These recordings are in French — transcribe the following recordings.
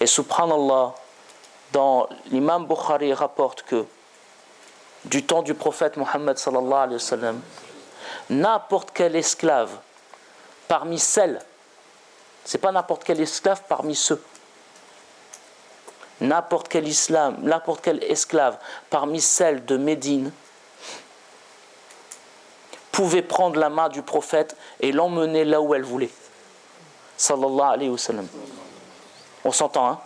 Et subhanallah, dans l'imam Bukhari rapporte que du temps du prophète Mohammed sallallahu alayhi wa sallam, n'importe quel esclave parmi celles, c'est pas n'importe quel esclave parmi ceux, n'importe quel esclave parmi celles de Médine pouvait prendre la main du prophète et l'emmener là où elle voulait. Sallallahu alayhi wa sallam. On s'entend, hein?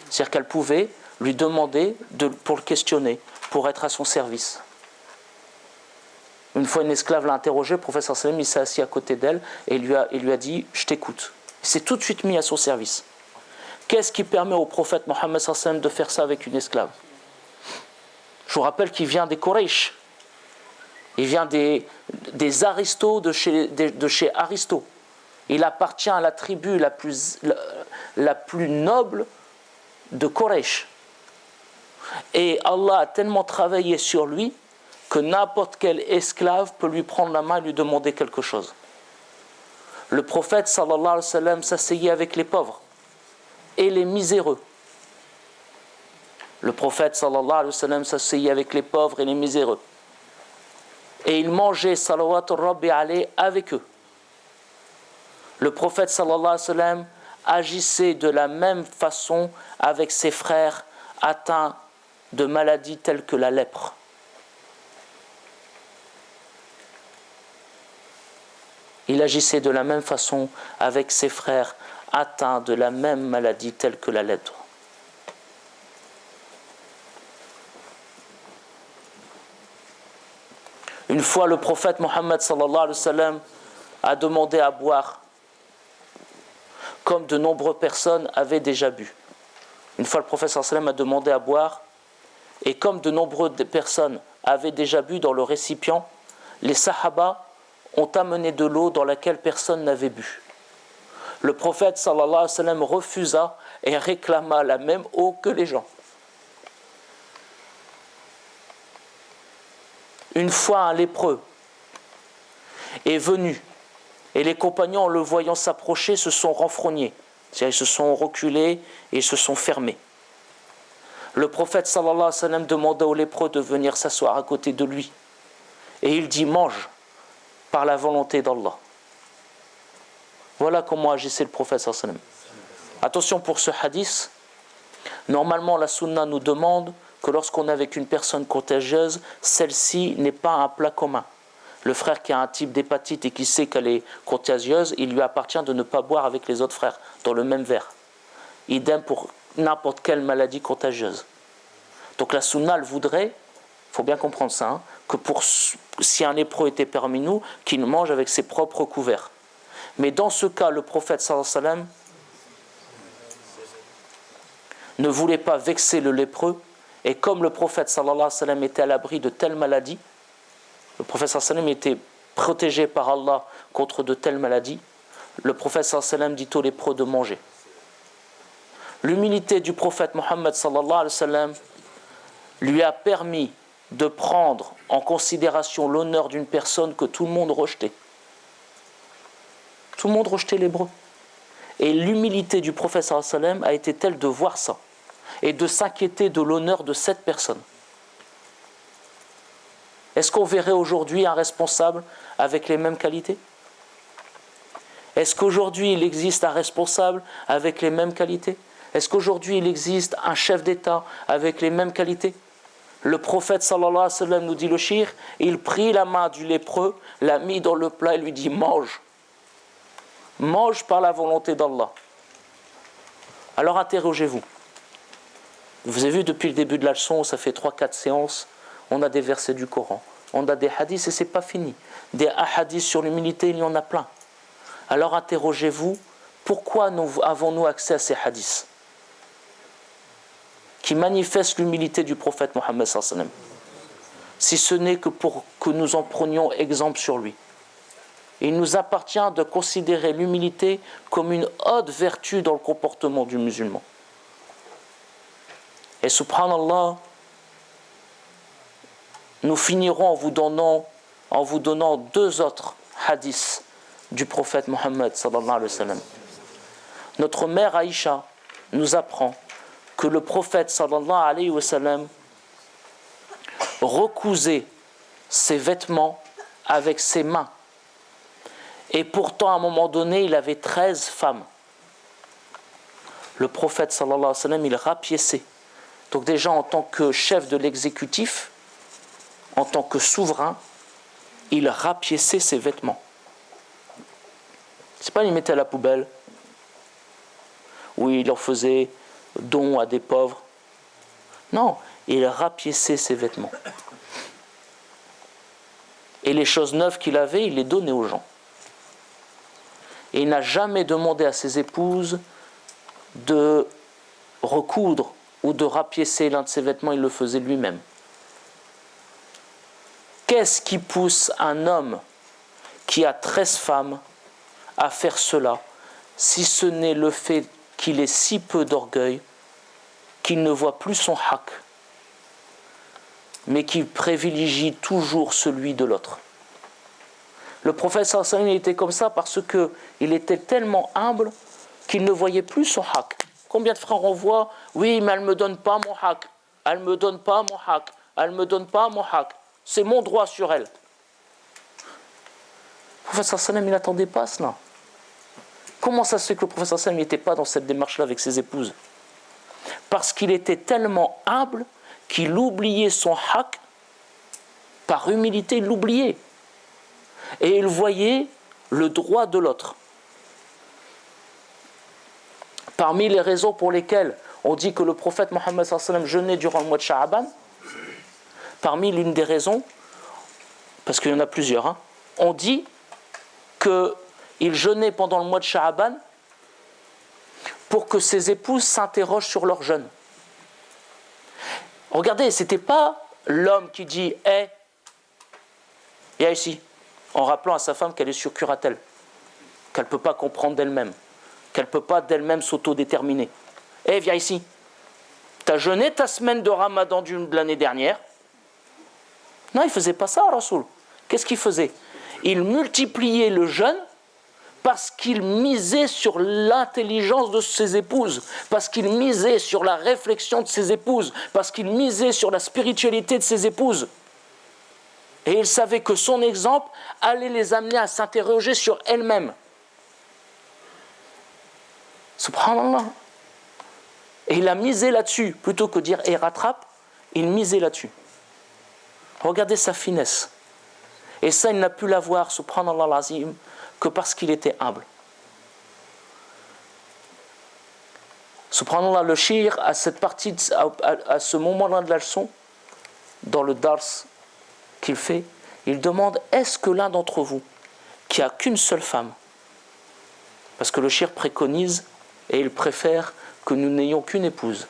C'est-à-dire qu'elle pouvait lui demander pour le questionner, pour être à son service. Une fois une esclave l'a interrogé, le prophète sallallahu alayhi wa sallam, il s'est assis à côté d'elle et il lui a dit « Je t'écoute ». Il s'est tout de suite mis à son service. Qu'est-ce qui permet au prophète Mohammed sallallahu alayhi wa sallam de faire ça avec une esclave? Je vous rappelle qu'il vient des Quraysh. Il vient des aristos de chez Aristo. Il appartient à la tribu la plus noble de Quraysh. Et Allah a tellement travaillé sur lui que n'importe quel esclave peut lui prendre la main et lui demander quelque chose. Le prophète sallallahu alayhi wa sallam s'asseyait avec les pauvres et les miséreux. Le prophète sallallahu alayhi wa sallam s'asseyait avec les pauvres et les miséreux. Et il mangeait salawatu rabbi alayhi avec eux. Le prophète sallallahu alayhi wa sallam agissait de la même façon avec ses frères atteints de maladies telles que la lèpre. Il agissait de la même façon avec ses frères atteints de la même maladie telle que la lèpre. Une fois, le prophète Mohammed sallallahu alayhi wa sallam a demandé à boire, comme de nombreuses personnes avaient déjà bu. Une fois, le prophète sallallahu alayhi wa sallam a demandé à boire, et comme de nombreuses personnes avaient déjà bu dans le récipient, les sahaba ont amené de l'eau dans laquelle personne n'avait bu. Le prophète sallallahu alayhi wa sallam refusa et réclama la même eau que les gens. Une fois un lépreux est venu et les compagnons, en le voyant s'approcher, se sont renfrognés. C'est-à-dire ils se sont reculés et se sont fermés. Le prophète sallallahu alayhi wa sallam demanda au lépreux de venir s'asseoir à côté de lui. Et il dit « Mange par la volonté d'Allah ». Voilà comment agissait le prophète sallallahu alayhi wa sallam. Attention pour ce hadith. Normalement, la sunna nous demande que lorsqu'on est avec une personne contagieuse, celle-ci n'est pas un plat commun. Le frère qui a un type d'hépatite et qui sait qu'elle est contagieuse, il lui appartient de ne pas boire avec les autres frères dans le même verre. Idem pour n'importe quelle maladie contagieuse. Donc la sunna elle voudrait, il faut bien comprendre ça, hein, que si un lépreux était parmi nous, qu'il mange avec ses propres couverts. Mais dans ce cas, le prophète sallallahu alayhi wa sallam ne voulait pas vexer le lépreux. Et comme le prophète sallallahu alayhi wa sallam était à l'abri de telles maladies, le prophète sallallahu alayhi wa sallam était protégé par Allah contre de telles maladies, le prophète sallallahu alayhi wa sallam dit aux lépreux de manger. L'humilité du prophète Mohammed sallallahu alayhi wa sallam lui a permis de prendre en considération l'honneur d'une personne que tout le monde rejetait. Tout le monde rejetait l'hébreu. Et l'humilité du prophète sallallahu alayhi wa sallam a été telle de voir ça et de s'inquiéter de l'honneur de cette personne. Est-ce qu'on verrait aujourd'hui un responsable avec les mêmes qualités? Est-ce qu'aujourd'hui il existe un responsable avec les mêmes qualités? Est-ce qu'aujourd'hui il existe un chef d'État avec les mêmes qualités? Le prophète sallallahu alayhi wa sallam nous dit le shir, il prit la main du lépreux, l'a mis dans le plat et lui dit mange. Mange par la volonté d'Allah. Alors interrogez-vous. Vous avez vu depuis le début de la leçon, ça fait 3-4 séances, on a des versets du Coran, on a des hadiths et c'est pas fini. Des hadiths sur l'humilité, il y en a plein. Alors interrogez-vous, pourquoi avons-nous accès à ces hadiths qui manifestent l'humilité du prophète Mohammed sallallahu alayhi wa sallam, si ce n'est que pour que nous en prenions exemple sur lui. Il nous appartient de considérer l'humilité comme une haute vertu dans le comportement du musulman. Et subhanallah, nous finirons en vous donnant 2 autres hadiths du prophète Mohammed sallallahu alayhi wa sallam. Notre mère Aïcha nous apprend que le prophète sallallahu alayhi wa sallam recousait ses vêtements avec ses mains. Et pourtant, à un moment donné, il avait 13 femmes. Le prophète sallallahu alayhi wa sallam, il rapiéçait. Donc déjà, en tant que chef de l'exécutif, en tant que souverain, il rapiéçait ses vêtements. C'est pas il mettait à la poubelle, ou il en faisait don à des pauvres. Non, il rapiéçait ses vêtements. Et les choses neuves qu'il avait, il les donnait aux gens. Et il n'a jamais demandé à ses épouses de recoudre ou de rapiécer l'un de ses vêtements, il le faisait lui-même. Qu'est-ce qui pousse un homme qui a 13 femmes à faire cela, si ce n'est le fait qu'il ait si peu d'orgueil, qu'il ne voit plus son haq, mais qu'il privilégie toujours celui de l'autre. Le prophète sallallahu alayhi wa sallam était comme ça parce qu'il était tellement humble qu'il ne voyait plus son haq. Combien de frères on voit, oui, mais elle ne me donne pas mon haq, elle ne me donne pas mon haq, elle ne me donne pas mon haq, c'est mon droit sur elle. Le prophète sallallahu alayhi wa sallam, il n'attendait pas cela. Comment ça se fait que le prophète sallallahu alayhi wa sallam n'était pas dans cette démarche-là avec ses épouses? Parce qu'il était tellement humble qu'il oubliait son haq, par humilité, il l'oubliait. Et il voyait le droit de l'autre. Parmi les raisons pour lesquelles on dit que le prophète Mohammed sallallahu alayhi wa sallam jeûnait durant le mois de Sha'aban, parmi l'une des raisons, parce qu'il y en a plusieurs, on dit qu'il jeûnait pendant le mois de Sha'aban pour que ses épouses s'interrogent sur leur jeûne. Regardez, ce n'était pas l'homme qui dit « Hé, viens ici », en rappelant à sa femme qu'elle est sur curatelle, qu'elle ne peut pas comprendre d'elle-même, qu'elle ne peut pas d'elle-même s'autodéterminer. « Hé, viens ici, tu as jeûné ta semaine de Ramadan de l'année dernière ?» Non, il ne faisait pas ça, Rasoul. Qu'est-ce qu'il faisait? Il multipliait le jeûne parce qu'il misait sur l'intelligence de ses épouses, parce qu'il misait sur la réflexion de ses épouses, parce qu'il misait sur la spiritualité de ses épouses. Et il savait que son exemple allait les amener à s'interroger sur elles-mêmes. Subhanallah. Et il a misé là-dessus, plutôt que de dire « et rattrape », il misait là-dessus. Regardez sa finesse. Et ça, il n'a pu l'avoir, subhanallah l'azim, que parce qu'il était humble. Subhanallah, le shir, à cette partie, à ce moment-là de la leçon, dans le dars qu'il fait, il demande, est-ce que l'un d'entre vous, qui a qu'une seule femme, parce que le shir préconise et il préfère que nous n'ayons qu'une épouse.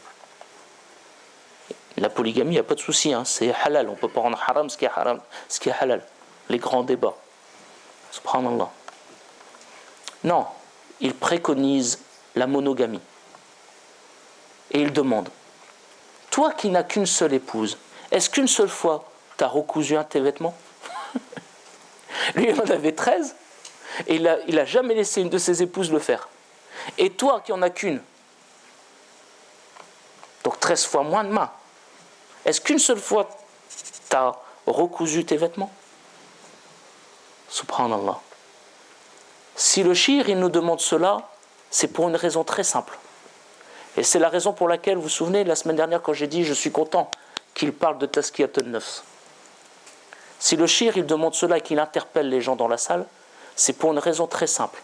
La polygamie, il n'y a pas de souci, c'est halal, on ne peut pas rendre haram ce qui est halal. Les grands débats. Subhanallah. Non, il préconise la monogamie. Et il demande, toi qui n'as qu'une seule épouse, est-ce qu'une seule fois tu as recousu un de tes vêtements? Lui, il en avait 13, et il a jamais laissé une de ses épouses le faire. Et toi qui en as qu'une, donc 13 fois moins de mains, est-ce qu'une seule fois tu as recousu tes vêtements? Subhanallah. Si le shir, il nous demande cela, c'est pour une raison très simple. Et c'est la raison pour laquelle, vous vous souvenez, la semaine dernière, quand j'ai dit « je suis content » qu'il parle de Tazkiyat al-Nafs. Si le shir, il demande cela et qu'il interpelle les gens dans la salle, c'est pour une raison très simple.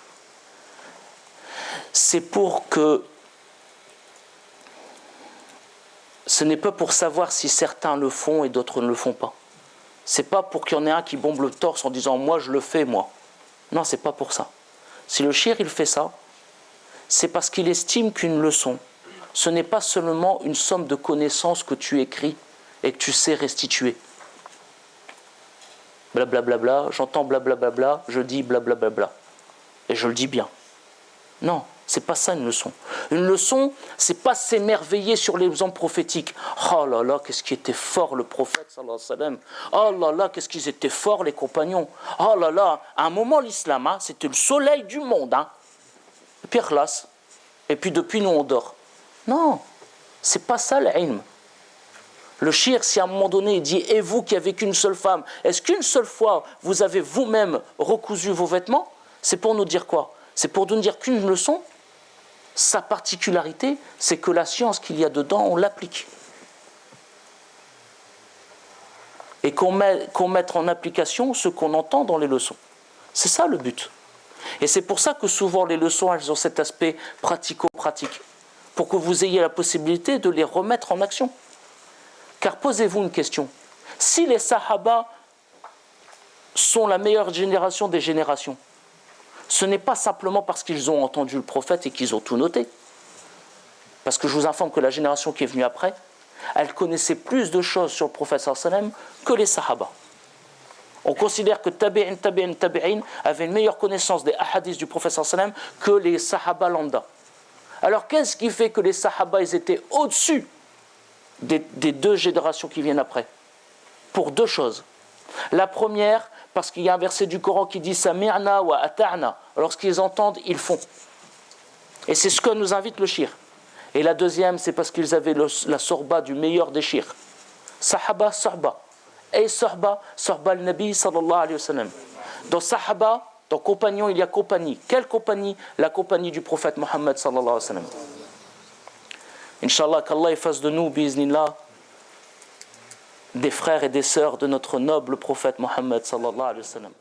C'est pour que... Ce n'est pas pour savoir si certains le font et d'autres ne le font pas. C'est pas pour qu'il y en ait un qui bombe le torse en disant « moi je le fais, moi ». Non, c'est pas pour ça. Si le shir, il fait ça, c'est parce qu'il estime qu'une leçon, ce n'est pas seulement une somme de connaissances que tu écris et que tu sais restituer. Blablabla, bla bla bla, j'entends blablabla, bla bla, je dis blablabla. Bla bla. Et je le dis bien. Non, c'est pas ça une leçon. Une leçon, c'est pas s'émerveiller sur l'exemple prophétique. Oh là là, qu'est-ce qui était fort le prophète sallallahu alayhi wa sallam. Oh là là, qu'est-ce qu'ils étaient forts les compagnons. Oh là là, à un moment l'islam, c'était le soleil du monde. Et puis classe. Et puis depuis nous on dort. Non. C'est pas ça l'ilm. Le shir, si à un moment donné il dit « Et vous qui avez qu'une seule femme, est-ce qu'une seule fois vous avez vous-même recousu vos vêtements ?» C'est pour nous dire quoi? C'est pour nous dire qu'une leçon, sa particularité, c'est que la science qu'il y a dedans, on l'applique. Et qu'on mette en application ce qu'on entend dans les leçons. C'est ça le but. Et c'est pour ça que souvent les leçons, elles ont cet aspect pratico-pratique, pour que vous ayez la possibilité de les remettre en action. Car posez-vous une question. Si les Sahaba sont la meilleure génération des générations, ce n'est pas simplement parce qu'ils ont entendu le prophète et qu'ils ont tout noté. Parce que je vous informe que la génération qui est venue après, elle connaissait plus de choses sur le prophète sallallahu alayhi wa sallam que les Sahaba. On considère que tabi'in avaient une meilleure connaissance des hadiths du prophète sallallahu alayhi wa sallam que les Sahaba lambda. Alors qu'est-ce qui fait que les Sahaba ils étaient au-dessus des deux générations qui viennent après? Pour deux choses. La première, parce qu'il y a un verset du Coran qui dit « Sami'na wa ata'na ». Lorsqu'ils entendent, ils font. Et c'est ce que nous invite le shir. Et la deuxième, c'est parce qu'ils avaient la sorba du meilleur des shirs. Sahaba, sorba. Et sorba al-Nabi sallallahu alayhi wa sallam. Dans Sahaba, dans compagnon, il y a compagnie. Quelle compagnie? La compagnie du prophète Mohammed sallallahu alayhi wa sallam. Inch'Allah, qu'Allah fasse de nous, biiznillah, des frères et des sœurs de notre noble prophète Mohammed sallallahu alayhi wa sallam.